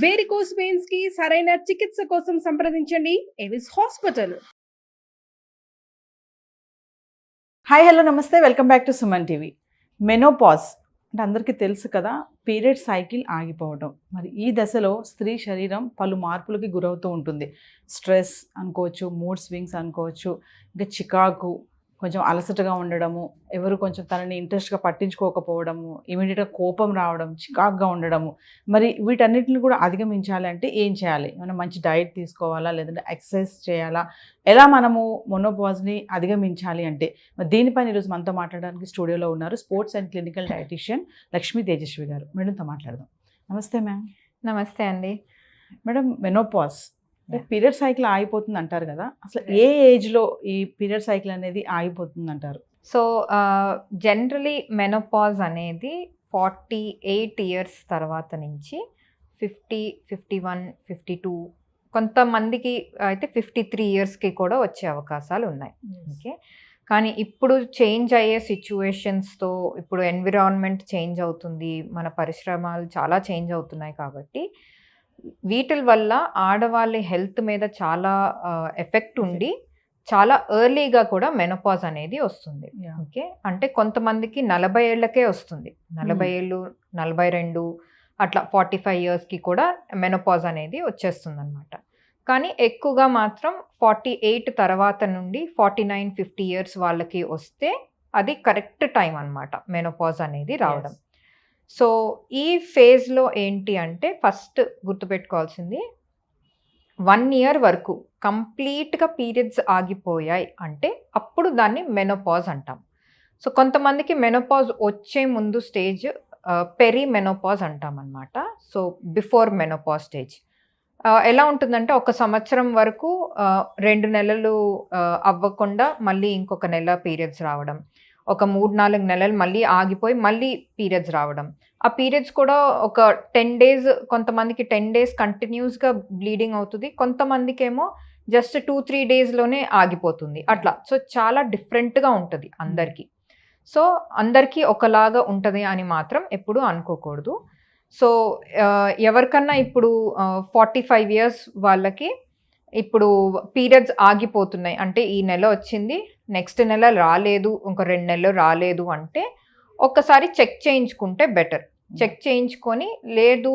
Varicose veins కి సరైన చికిత్స కోసం సంప్రదించండి ఎవిస్ హాస్పిటల్. హాయ్ హలో నమస్తే, welcome back to Suman TV. Menopause అంటే అందరికీ తెలుసు కదా, పీరియడ్ సైకిల్ ఆగిపోవడం. మరి ఈ దశలో స్త్రీ శరీరం పలు మార్పులకి గురవుతూ ఉంటుంది. స్ట్రెస్ అనుకోవచ్చు, మూడ్ స్వింగ్స్ అనుకోవచ్చు, ఇంకా చికాకు, కొంచెం అలసటగా ఉండడము, ఎవరు కొంచెం తనని ఇంట్రెస్ట్గా పట్టించుకోకపోవడము, ఇమీడియట్గా కోపం రావడం, చికాకుగా ఉండడము. మరి వీటన్నిటిని కూడా అధిగమించాలి అంటే ఏం చేయాలి? ఏమైనా మంచి డైట్ తీసుకోవాలా, లేదంటే ఎక్సర్సైజ్ చేయాలా? ఎలా మనము మెనోపాజ్ని అధిగమించాలి అంటే మరి దీనిపైన ఈరోజు మనతో మాట్లాడడానికి స్టూడియోలో ఉన్నారు sports and clinical dietitian Lakshmi Tejaswi గారు. మేడంతో మాట్లాడదాం. నమస్తే మ్యామ్. నమస్తే అండి. మేడం, మెనోపాజ్ పీరియడ్ సైకిల్ ఆగిపోతుంది అంటారు కదా, అసలు ఏ ఏజ్లో ఈ పీరియడ్ సైకిల్ అనేది ఆగిపోతుంది అంటారు? సో జనరలీ మెనోపాజ్ అనేది 48 ఇయర్స్ తర్వాత నుంచి 50, 51, 52, కొంతమందికి అయితే 53 ఇయర్స్కి కూడా వచ్చే అవకాశాలు ఉన్నాయి. ఓకే, కానీ ఇప్పుడు చేంజ్ అయ్యే సిచ్యువేషన్స్తో, ఇప్పుడు ఎన్విరాన్మెంట్ చేంజ్ అవుతుంది, మన పరిశ్రమలు చాలా చేంజ్ అవుతున్నాయి కాబట్టి వీటి వల్ల ఆడవాళ్ళ హెల్త్ మీద చాలా ఎఫెక్ట్ ఉండి చాలా ఎర్లీగా కూడా మెనోపాజ్ అనేది వస్తుంది. ఓకే, అంటే కొంతమందికి 40 ఏళ్ళకే వస్తుంది, 40 ఏళ్ళు, 42, అట్లా 45 ఇయర్స్కి కూడా మెనోపాజ్ అనేది వచ్చేస్తుంది అనమాట. కానీ ఎక్కువగా మాత్రం 48 తర్వాత నుండి 49, 50 ఇయర్స్ వాళ్ళకి వస్తే అది కరెక్ట్ టైం అనమాట మెనోపాజ్ అనేది రావడం. సో ఈ ఫేజ్లో ఏంటి అంటే ఫస్ట్ గుర్తుపెట్టుకోవాల్సింది, 1 ఇయర్ వరకు కంప్లీట్గా పీరియడ్స్ ఆగిపోయాయి అంటే అప్పుడు దాన్ని మెనోపాజ్ అంటాం. సో కొంతమందికి మెనోపాజ్ వచ్చే ముందు స్టేజ్ పెరి మెనోపాజ్ అంటాం అనమాట. సో బిఫోర్ మెనోపాజ్ స్టేజ్ ఎలా ఉంటుందంటే, 1 సంవత్సరం వరకు 2 నెలలు అవ్వకుండా మళ్ళీ ఇంకొక నెల పీరియడ్స్ రావడం, ఒక 3-4 నెలలు మళ్ళీ ఆగిపోయి మళ్ళీ పీరియడ్స్ రావడం. ఆ పీరియడ్స్ కూడా ఒక 10 డేస్, కొంతమందికి 10 డేస్ కంటిన్యూస్గా బ్లీడింగ్ అవుతుంది, కొంతమందికి ఏమో జస్ట్ 2-3 డేస్లోనే ఆగిపోతుంది అట్లా. సో చాలా డిఫరెంట్గా ఉంటుంది అందరికీ. సో అందరికీ ఒకలాగా ఉంటుంది అని మాత్రం ఎప్పుడూ అనుకోకూడదు. సో ఎవరికన్నా ఇప్పుడు 45 ఇయర్స్ వాళ్ళకి ఇప్పుడు పీరియడ్స్ ఆగిపోతున్నాయి అంటే, ఈ నెల వచ్చింది, నెక్స్ట్ నెల రాలేదు, ఇంకో 2 నెలలు రాలేదు అంటే ఒక్కసారి చెక్ చేయించుకుంటే బెటర్. చెక్ చేయించుకొని లేదు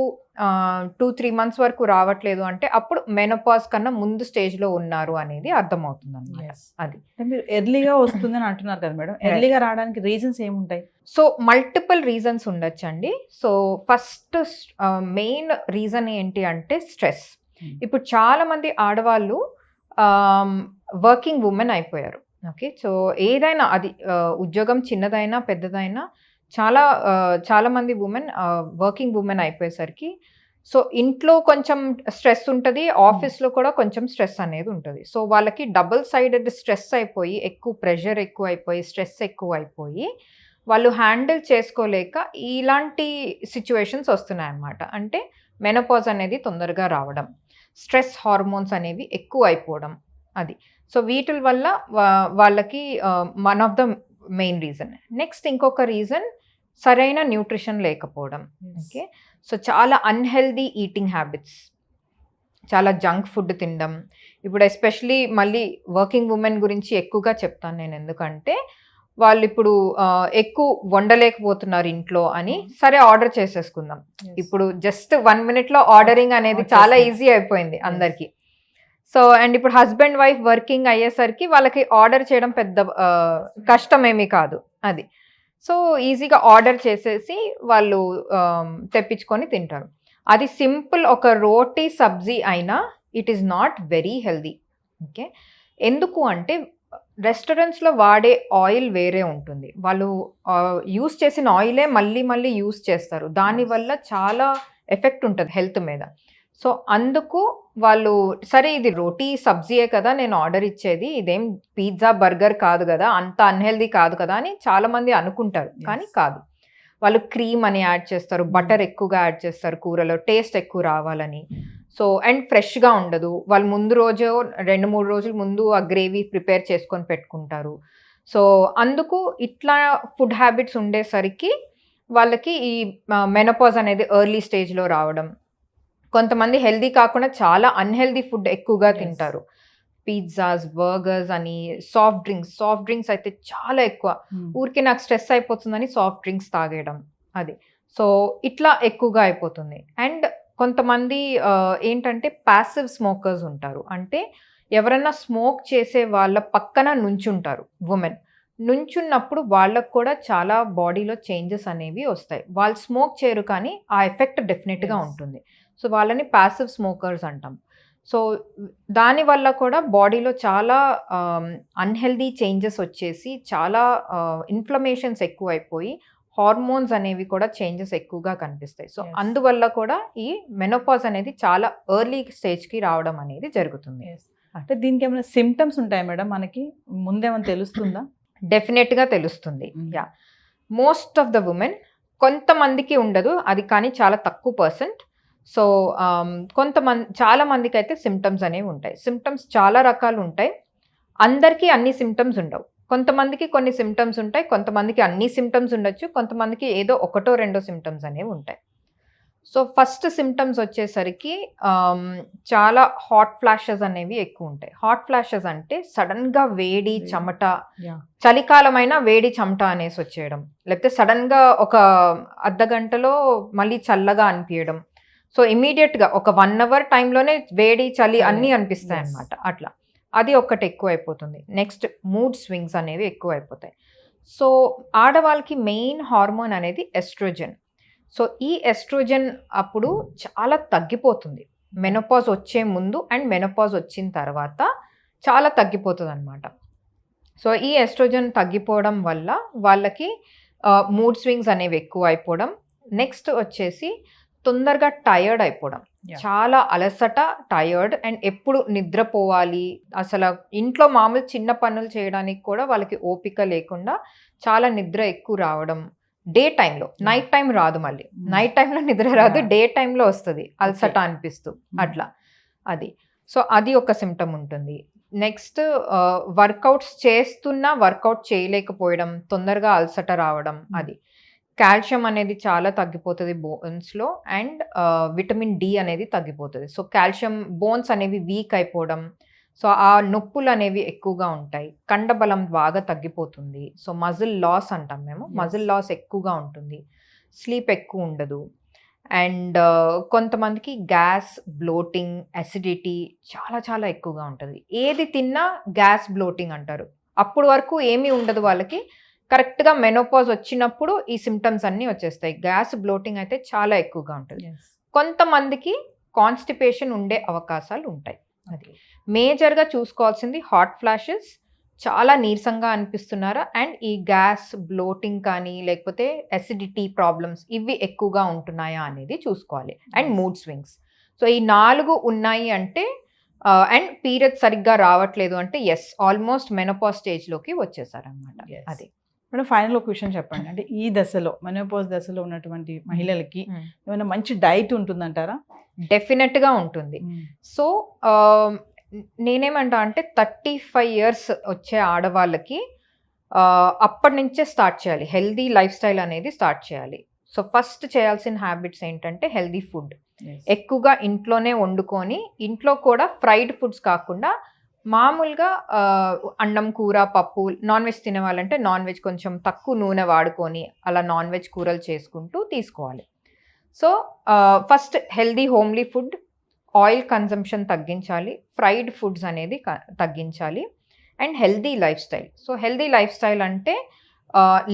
2-3 మంత్స్ వరకు రావట్లేదు అంటే అప్పుడు మెనోపాజ్ కన్నా ముందు స్టేజ్లో ఉన్నారు అనేది అర్థమవుతుంది అన్నమాట. అది మీరు ఎర్లీగా వస్తుందని అంటున్నారు కదా మేడం, ఎర్లీగా రావడానికి రీజన్స్ ఏముంటాయి? సో మల్టిపుల్ రీజన్స్ ఉండొచ్చండి. సో ఫస్ట్ మెయిన్ రీజన్ ఏంటి అంటే స్ట్రెస్. ఇప్పుడు చాలా మంది ఆడవాళ్ళు వర్కింగ్ ఉమెన్ అయిపోయారు. ఓకే, సో ఏదైనా అది ఉద్యోగం చిన్నదైనా పెద్దదైనా చాలా మంది ఉమెన్ వర్కింగ్ ఉమెన్ అయిపోయేసరికి సో ఇంట్లో కొంచెం స్ట్రెస్ ఉంటుంది, ఆఫీస్లో కూడా కొంచెం స్ట్రెస్ అనేది ఉంటుంది. సో వాళ్ళకి డబుల్ సైడెడ్ స్ట్రెస్ అయిపోయి, ఎక్కువ ప్రెషర్ ఎక్కువ అయిపోయి, స్ట్రెస్ ఎక్కువ అయిపోయి వాళ్ళు హ్యాండిల్ చేసుకోలేక ఇలాంటి సిచ్యువేషన్స్ వస్తున్నాయి అన్నమాట. అంటే మెనోపాజ్ అనేది తొందరగా రావడం, స్ట్రెస్ హార్మోన్స్ అనేవి ఎక్కువ అయిపోవడం, అది. సో వీటి వల్ల వాళ్ళకి one of the main reason. Next ఇంకొక రీజన్ సరైన న్యూట్రిషన్ లేకపోవడం. ఓకే, సో చాలా అన్హెల్దీ ఈటింగ్ హ్యాబిట్స్, చాలా జంక్ ఫుడ్ తినడం. ఇప్పుడు ఎస్పెషలీ మళ్ళీ వర్కింగ్ ఉమెన్ గురించి ఎక్కువగా చెప్తాను నేను, ఎందుకంటే వాళ్ళు ఇప్పుడు ఎక్కువ వండలేకపోతున్నారు ఇంట్లో అని, సరే ఆర్డర్ చేసేసుకుందాం. ఇప్పుడు జస్ట్ 1 minute ఆర్డరింగ్ అనేది చాలా ఈజీ అయిపోయింది అందరికీ. సో అండ్ ఇప్పుడు హస్బెండ్ వైఫ్ వర్కింగ్ అయ్యేసరికి వాళ్ళకి ఆర్డర్ చేయడం పెద్ద కష్టమేమీ కాదు, అది. సో ఈజీగా ఆర్డర్ చేసేసి వాళ్ళు తెప్పించుకొని తింటారు. అది సింపుల్ ఒక రోటీ సబ్జీ అయినా it is not very healthy. Okay, ఎందుకు అంటే రెస్టారెంట్స్లో వాడే ఆయిల్ వేరే ఉంటుంది, వాళ్ళు యూస్ చేసిన ఆయిలే మళ్ళీ మళ్ళీ యూస్ చేస్తారు, దానివల్ల చాలా ఎఫెక్ట్ ఉంటుంది హెల్త్ మీద. సో అందుకు వాళ్ళు సరే ఇది రోటీ సబ్జీయే కదా నేను ఆర్డర్ ఇచ్చేది, ఇదేం పిజ్జా బర్గర్ కాదు కదా, అంత అన్హెల్దీ కాదు కదా అని చాలామంది అనుకుంటారు, కానీ కాదు. వాళ్ళు క్రీమ్ అని యాడ్ చేస్తారు, బటర్ ఎక్కువగా యాడ్ చేస్తారు కూరలో, టేస్ట్ ఎక్కువ రావాలని. సో అండ్ ఫ్రెష్గా ఉండదు, వాళ్ళు ముందు రోజు 2-3 రోజుల ముందు ఆ గ్రేవీ ప్రిపేర్ చేసుకొని పెట్టుకుంటారు. సో అందుకు ఇట్లా ఫుడ్ హ్యాబిట్స్ ఉండేసరికి వాళ్ళకి ఈ మెనోపాజ్ అనేది ఎర్లీ స్టేజ్లో రావడం, కొంతమంది హెల్దీ కాకుండా చాలా అన్హెల్దీ ఫుడ్ ఎక్కువగా Yes. తింటారు. పిజ్జాస్, బర్గర్స్ అని, సాఫ్ట్ డ్రింక్స్ అయితే చాలా ఎక్కువ. ఊరికే నాకు స్ట్రెస్ అయిపోతుందని సాఫ్ట్ డ్రింక్స్ తాగేయడం అది. సో ఇట్లా ఎక్కువగా అయిపోతుంది. అండ్ కొంతమంది ఏంటంటే ప్యాసివ్ స్మోకర్స్ ఉంటారు. అంటే ఎవరన్నా స్మోక్ చేసే వాళ్ళ పక్కన నుంచుంటారు ఉమెన్. నుంచున్నప్పుడు వాళ్ళకు కూడా చాలా బాడీలో చేంజెస్ అనేవి వస్తాయి. వాళ్ళు స్మోక్ చేయరు కానీ ఆ ఎఫెక్ట్ డెఫినెట్గా Yes. ఉంటుంది. సో వాళ్ళని ప్యాసివ్ స్మోకర్స్ అంటాం. సో దానివల్ల కూడా బాడీలో చాలా అన్హెల్దీ చేంజెస్ వచ్చేసి చాలా ఇన్ఫ్లమేషన్స్ ఎక్కువైపోయి హార్మోన్స్ అనేవి కూడా చేంజెస్ ఎక్కువగా కనిపిస్తాయి. So Yes. అందువల్ల కూడా ఈ మెనోపాజ్ అనేది చాలా ఎర్లీ స్టేజ్కి రావడం అనేది జరుగుతుంది. Yes. అంటే దీనికి ఏమైనా సిమ్టమ్స్ ఉంటాయి మేడం, మనకి ముందేమైనా తెలుస్తుందా? డెఫినెట్గా తెలుస్తుంది. Mm. Yeah, most of the women, కొంతమందికి ఉండదు అది, కానీ చాలా తక్కువ పర్సెంట్. సో చాలా మందికి అయితే సిమ్టమ్స్ అనేవి ఉంటాయి. సిమ్టమ్స్ చాలా రకాలు ఉంటాయి. అందరికీ అన్ని సిమ్టమ్స్ ఉండవు. కొంతమందికి కొన్ని సిమ్టమ్స్ ఉంటాయి, కొంతమందికి అన్ని సిమ్టమ్స్ ఉండొచ్చు, కొంతమందికి ఏదో ఒకటో రెండో సిమ్టమ్స్ అనేవి ఉంటాయి. సో ఫస్ట్ సిమ్టమ్స్ వచ్చేసరికి చాలా హాట్ ఫ్లాషెస్ అనేవి ఎక్కువ ఉంటాయి. హాట్ ఫ్లాషెస్ అంటే సడన్గా వేడి చెమట, Yeah. చలికాలమైన వేడి చెమట అనేసి వచ్చేయడం, లేకపోతే సడన్గా ఒక అర్ధగంటలో మళ్ళీ చల్లగా అనిపించడం. సో ఇమీడియట్గా ఒక 1 hour టైంలోనే వేడి చలి అన్నీ అనిపిస్తాయి Yes. అన్నమాట. అట్లా అది ఒక్కటి ఎక్కువ అయిపోతుంది. నెక్స్ట్ మూడ్ స్వింగ్స్ అనేవి ఎక్కువ అయిపోతాయి. సో ఆడవాళ్ళకి మెయిన్ హార్మోన్ అనేది ఎస్ట్రోజన్. సో ఈ ఎస్ట్రోజన్ అప్పుడు చాలా తగ్గిపోతుంది మెనోపాజ్ వచ్చే ముందు అండ్ మెనోపాజ్ వచ్చిన తర్వాత చాలా తగ్గిపోతుంది అనమాట. సో ఈ ఎస్ట్రోజన్ తగ్గిపోవడం వల్ల వాళ్ళకి మూడ్ స్వింగ్స్ అనేవి ఎక్కువ అయిపోవడం. నెక్స్ట్ వచ్చేసి తొందరగా టయర్డ్ అయిపోవడం, Yeah. చాలా అలసట, టయర్డ్, అండ్ ఎప్పుడు నిద్రపోవాలి, అసలు ఇంట్లో మామూలు చిన్న పనులు చేయడానికి కూడా వాళ్ళకి ఓపిక లేకుండా చాలా నిద్ర ఎక్కువ రావడం. డే టైంలో, నైట్ టైం రాదు, మళ్ళీ నైట్ టైంలో నిద్ర రాదు, Yeah. డే టైంలో వస్తుంది అలసట Okay. అనిపిస్తూ అట్లా అది. సో అది ఒక సిమ్టమ్ ఉంటుంది. నెక్స్ట్ వర్కౌట్స్ చేస్తున్నా వర్కౌట్ చేయలేకపోవడం, తొందరగా అలసట రావడం. అది కాల్షియం అనేది చాలా తగ్గిపోతుంది బోన్స్లో, అండ్ విటమిన్ డి అనేది తగ్గిపోతుంది. సో కాల్షియం, బోన్స్ అనేవి వీక్ అయిపోవడం, సో ఆ నొప్పులు అనేవి ఎక్కువగా ఉంటాయి. కండబలం బాగా తగ్గిపోతుంది. సో మజిల్ లాస్ అంటాం మేము, Yes. మజిల్ లాస్ ఎక్కువగా ఉంటుంది. స్లీప్ ఎక్కువ ఉండదు. అండ్ కొంతమందికి గ్యాస్, బ్లోటింగ్, అసిడిటీ చాలా చాలా ఎక్కువగా ఉంటుంది. ఏది తిన్నా గ్యాస్, బ్లోటింగ్ అంటారు. అప్పుడు వరకు ఏమీ ఉండదు వాళ్ళకి. కరెక్ట్గా మెనోపాజ్ వచ్చినప్పుడు ఈ సిమ్టమ్స్ అన్నీ వచ్చేస్తాయి. గ్యాస్, బ్లోటింగ్ అయితే చాలా ఎక్కువగా ఉంటుంది. Yes. కొంతమందికి కాన్స్టిపేషన్ ఉండే అవకాశాలు ఉంటాయి. అది మేజర్గా చూసుకోవాల్సింది హాట్ ఫ్లాషెస్, చాలా నీరసంగా అనిపిస్తున్నారా, అండ్ ఈ గ్యాస్, బ్లోటింగ్ కానీ లేకపోతే అసిడిటీ ప్రాబ్లమ్స్ ఇవి ఎక్కువగా ఉంటున్నాయా అనేది చూసుకోవాలి. And Yes. Mood swings. So ఈ 4 ఉన్నాయి అంటే, అండ్ పీరియడ్ సరిగ్గా రావట్లేదు అంటే ఎస్, ఆల్మోస్ట్ మెనోపాజ్ స్టేజ్లోకి వచ్చేసారనమాట. Yes. అది మేడం, ఫైనల్ ఒక విషయం చెప్పండి. అంటే ఈ దశలో, మెనోపాజ్ దశలో ఉన్నటువంటి మహిళలకి ఏమైనా మంచి డైట్ ఉంటుందంటారా? డెఫినెట్గా ఉంటుంది. సో నేనేమంటా అంటే 35 years వచ్చే ఆడవాళ్ళకి అప్పటి నుంచే స్టార్ట్ చేయాలి, హెల్దీ లైఫ్ స్టైల్ అనేది స్టార్ట్ చేయాలి. సో ఫస్ట్ చేయాల్సిన హ్యాబిట్స్ ఏంటంటే హెల్దీ ఫుడ్, Yes. ఎక్కువగా ఇంట్లోనే వండుకొని, ఇంట్లో కూడా ఫ్రైడ్ ఫుడ్స్ కాకుండా మామూలుగా అన్నం, కూర, పప్పు, నాన్ వెజ్ తినే వాళ్ళంటే నాన్ వెజ్ కొంచెం తక్కువ నూనె వాడుకొని అలా నాన్ వెజ్ కూరలు చేసుకుంటూ తీసుకోవాలి. So first healthy homely food, oil consumption తగ్గించాలి, ఫ్రైడ్ ఫుడ్స్ అనేది తగ్గించాలి, and healthy life style. So healthy life style అంటే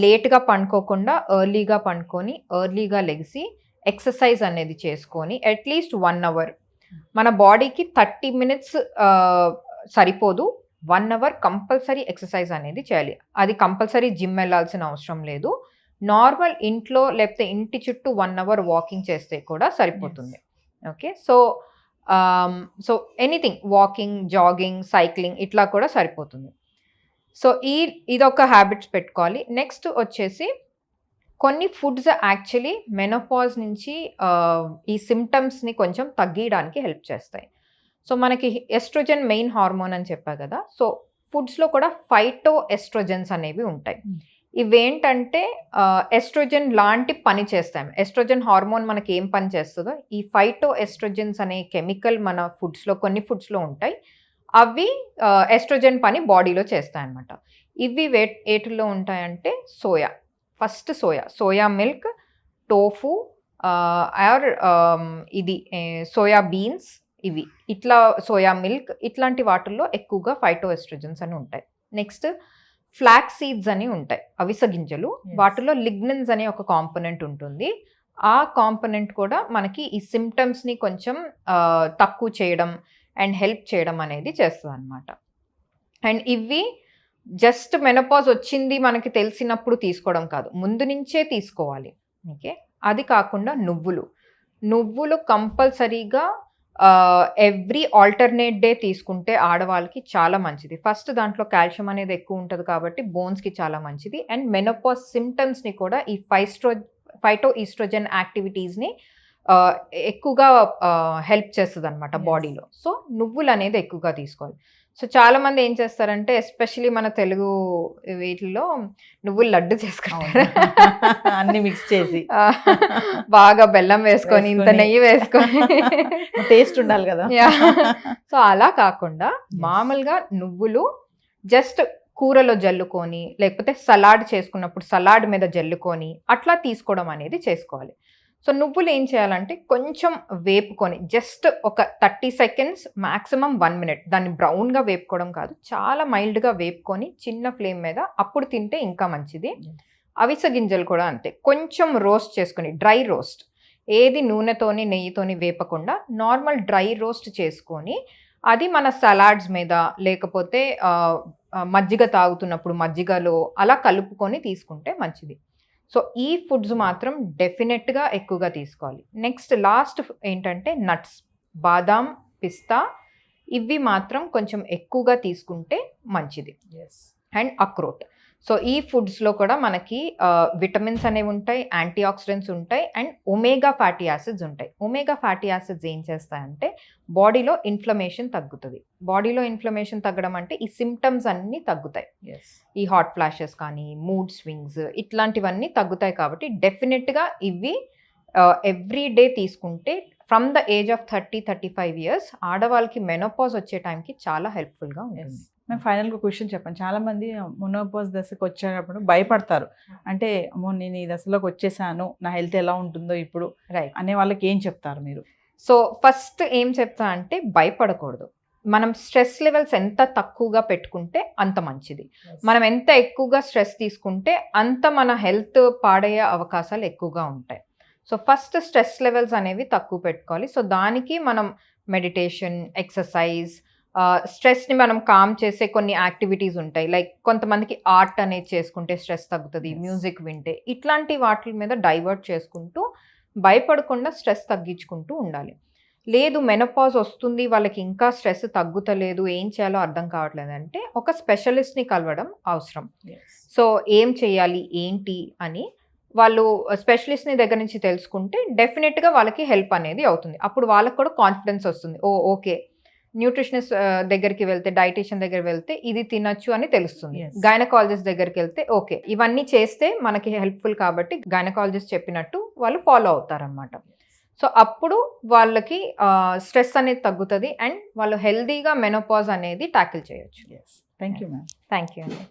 లేట్గా పండుకోకుండా ఎర్లీగా పండుకొని, ఎర్లీగా లెగిసి ఎక్సర్సైజ్ అనేది చేసుకొని అట్లీస్ట్ 1 hour. మన బాడీకి 30 minutes సరిపోదు, 1 hour కంపల్సరీ ఎక్సర్సైజ్ అనేది చేయాలి. అది కంపల్సరీ జిమ్ వెళ్ళాల్సిన అవసరం లేదు. నార్మల్ ఇంట్లో లేకపోతే ఇంటి చుట్టూ 1 hour వాకింగ్ చేస్తే కూడా సరిపోతుంది. Okay, so anything, walking, jogging, cycling ఇట్లా కూడా సరిపోతుంది. సో ఇదొక హ్యాబిట్స్ పెట్టుకోవాలి. నెక్స్ట్ వచ్చేసి కొన్ని ఫుడ్స్ యాక్చువల్లీ మెనోపాజ్ నుంచి ఈ సిమ్టమ్స్ని కొంచెం తగ్గించడానికి హెల్ప్ చేస్తాయి. సో మనకి ఎస్ట్రోజన్ మెయిన్ హార్మోన్ అని చెప్పా కదా. సో ఫుడ్స్లో కూడా ఫైటో ఎస్ట్రోజన్స్ అనేవి ఉంటాయి. ఇవేంటంటే ఎస్ట్రోజన్ లాంటి పని చేస్తాయి. ఎస్ట్రోజన్ హార్మోన్ మనకి ఏం పని చేస్తుందో ఈ ఫైటో ఎస్ట్రోజన్స్ అనే కెమికల్ మన ఫుడ్స్లో కొన్ని ఫుడ్స్లో ఉంటాయి. అవి ఎస్ట్రోజన్ పని బాడీలో చేస్తాయి అన్నమాట. ఇవి ఏటిల్లో ఉంటాయంటే soya, first soya milk, tofu or ఇది సోయా బీన్స్, ఇవి ఇట్లా సోయా మిల్క్ ఇట్లాంటి వాటిల్లో ఎక్కువగా ఫైటో ఎస్ట్రోజన్స్ అని ఉంటాయి. నెక్స్ట్ ఫ్లాక్స్ సీడ్స్ అని ఉంటాయి, అవిసె గింజలు. వాటిలో లిగ్నన్స్ అనే ఒక కాంపోనెంట్ ఉంటుంది. ఆ కాంపోనెంట్ కూడా మనకి ఈ సిమ్టమ్స్ని కొంచెం తక్కువ చేయడం అండ్ హెల్ప్ చేయడం అనేది చేస్తుంది అనమాట. అండ్ ఇవి జస్ట్ మెనోపాజ్ వచ్చింది మనకి తెలిసినప్పుడు తీసుకోవడం కాదు, ముందు నుంచే తీసుకోవాలి. ఓకే, అది కాకుండా నువ్వులు కంపల్సరీగా ఎవ్రీ ఆల్టర్నేట్ డే తీసుకుంటే ఆడవాళ్ళకి చాలా మంచిది. ఫస్ట్ దాంట్లో కాల్షియం అనేది ఎక్కువ ఉంటుంది కాబట్టి బోన్స్కి చాలా మంచిది. అండ్ మెనోపాజ్ సిమ్టమ్స్ని కూడా ఈ ఫైటో ఈస్ట్రోజన్ యాక్టివిటీస్ని ఎక్కువగా హెల్ప్ చేస్తుంది అనమాట బాడీలో. సో నువ్వులు అనేది ఎక్కువగా తీసుకోవాలి. సో చాలా మంది ఏం చేస్తారంటే ఎస్పెషలీ మన తెలుగు వీటిల్లో నువ్వులు లడ్డు చేసుకుంటారు, అన్ని మిక్స్ చేసి బాగా బెల్లం వేసుకొని ఇంత నెయ్యి వేసుకొని టేస్ట్ ఉండాలి కదా. సో అలా కాకుండా మామూలుగా నువ్వులు జస్ట్ కూరలో జల్లుకొని లేకపోతే సలాడ్ చేసుకున్నప్పుడు సలాడ్ మీద జల్లుకొని అట్లా తీసుకోవడం అనేది చేసుకోవాలి. సో నువ్వులు ఏం చేయాలంటే కొంచెం వేపుకొని జస్ట్ ఒక 30 seconds మ్యాక్సిమం 1 minute, దాన్ని బ్రౌన్గా వేపుకోవడం కాదు, చాలా మైల్డ్గా వేపుకొని చిన్న ఫ్లేమ్ మీద అప్పుడు తింటే ఇంకా మంచిది. అవిసె గింజలు కూడా అంతే, కొంచెం రోస్ట్ చేసుకొని డ్రై రోస్ట్, ఏది నూనెతోని నెయ్యితోని వేపకుండా నార్మల్ డ్రై రోస్ట్ చేసుకొని అది మన సలాడ్స్ మీద లేకపోతే మజ్జిగ తాగుతున్నప్పుడు మజ్జిగలో అలా కలుపుకొని తీసుకుంటే మంచిది. సో ఈ ఫుడ్స్ మాత్రం డెఫినెట్గా ఎక్కువగా తీసుకోవాలి. నెక్స్ట్ లాస్ట్ ఏంటంటే నట్స్, బాదాం, పిస్తా, ఇవి మాత్రం కొంచెం ఎక్కువగా తీసుకుంటే మంచిది. అండ్ అక్రోట్. సో ఈ ఫుడ్స్లో కూడా మనకి విటమిన్స్ అనేవి ఉంటాయి, యాంటీ ఆక్సిడెంట్స్ ఉంటాయి అండ్ ఒమేగా ఫ్యాటీ యాసిడ్స్ ఉంటాయి. ఒమేగా ఫ్యాటీ యాసిడ్స్ ఏం చేస్తాయంటే బాడీలో ఇన్ఫ్లమేషన్ తగ్గుతుంది. బాడీలో ఇన్ఫ్లమేషన్ తగ్గడం అంటే ఈ సిమ్టమ్స్ అన్నీ తగ్గుతాయి. ఈ హాట్ ఫ్లాషెస్ కానీ మూడ్ స్వింగ్స్ ఇట్లాంటివన్నీ తగ్గుతాయి. కాబట్టి డెఫినెట్గా ఇవి ఎవ్రీ డే తీసుకుంటే from the age of 30-35 years ఆడవాళ్ళకి మెనోపాజ్ వచ్చే టైంకి చాలా హెల్ప్ఫుల్గా ఉంటుంది. మేము ఫైనల్గా క్వశ్చన్ చెప్పండి. చాలా మంది మెనోపాజ్ దశకు వచ్చేటప్పుడు భయపడతారు, అంటే అమ్మో నేను ఈ దశలోకి వచ్చేసాను, నా హెల్త్ ఎలా ఉంటుందో ఇప్పుడు అనే వాళ్ళకి ఏం చెప్తారు మీరు? సో ఫస్ట్ ఏం చెప్తా అంటే భయపడకూడదు. మనం స్ట్రెస్ లెవెల్స్ ఎంత తక్కువగా పెట్టుకుంటే అంత మంచిది. మనం ఎంత ఎక్కువగా స్ట్రెస్ తీసుకుంటే అంత మన హెల్త్ పాడయ్యే అవకాశాలు ఎక్కువగా ఉంటాయి. సో ఫస్ట్ స్ట్రెస్ లెవెల్స్ అనేవి తక్కువ పెట్టుకోవాలి. సో దానికి మనం మెడిటేషన్, ఎక్సర్సైజ్, స్ట్రెస్ని మనం కామ్ చేసే కొన్ని యాక్టివిటీస్ ఉంటాయి. లైక్ కొంతమందికి ఆర్ట్ అనేది చేసుకుంటే స్ట్రెస్ తగ్గుతుంది, మ్యూజిక్ వింటే, ఇట్లాంటి వాటి మీద డైవర్ట్ చేసుకుంటూ భయపడకుండా స్ట్రెస్ తగ్గించుకుంటూ ఉండాలి. లేదు మెనోపాజ్ వస్తుంది వాళ్ళకి ఇంకా స్ట్రెస్ తగ్గుతలేదు, ఏం చేయాలో అర్థం కావట్లేదు అంటే ఒక స్పెషలిస్ట్ని కలవడం అవసరం. సో ఏం చేయాలి ఏంటి అని వాళ్ళు స్పెషలిస్ట్ని దగ్గర నుంచి తెలుసుకుంటే డెఫినెట్గా వాళ్ళకి హెల్ప్ అనేది అవుతుంది. అప్పుడు వాళ్ళకి కూడా కాన్ఫిడెన్స్ వస్తుంది, ఓకే న్యూట్రిషనిస్ట్ దగ్గరికి వెళ్తే, డైటీషియన్ దగ్గర వెళ్తే ఇది తినచ్చు అని తెలుస్తుంది. గైనకాలజిస్ట్ దగ్గరికి వెళ్తే ఓకే ఇవన్నీ చేస్తే మనకి హెల్ప్ఫుల్ కాబట్టి గైనకాలజిస్ట్ చెప్పినట్టు వాళ్ళు ఫాలో అవుతారనమాట. సో అప్పుడు వాళ్ళకి స్ట్రెస్ అనేది తగ్గుతుంది అండ్ వాళ్ళు హెల్దీగా మెనోపాజ్ అనేది ట్యాకిల్ చేయొచ్చు. Thank you ma'am. Thank you అండి.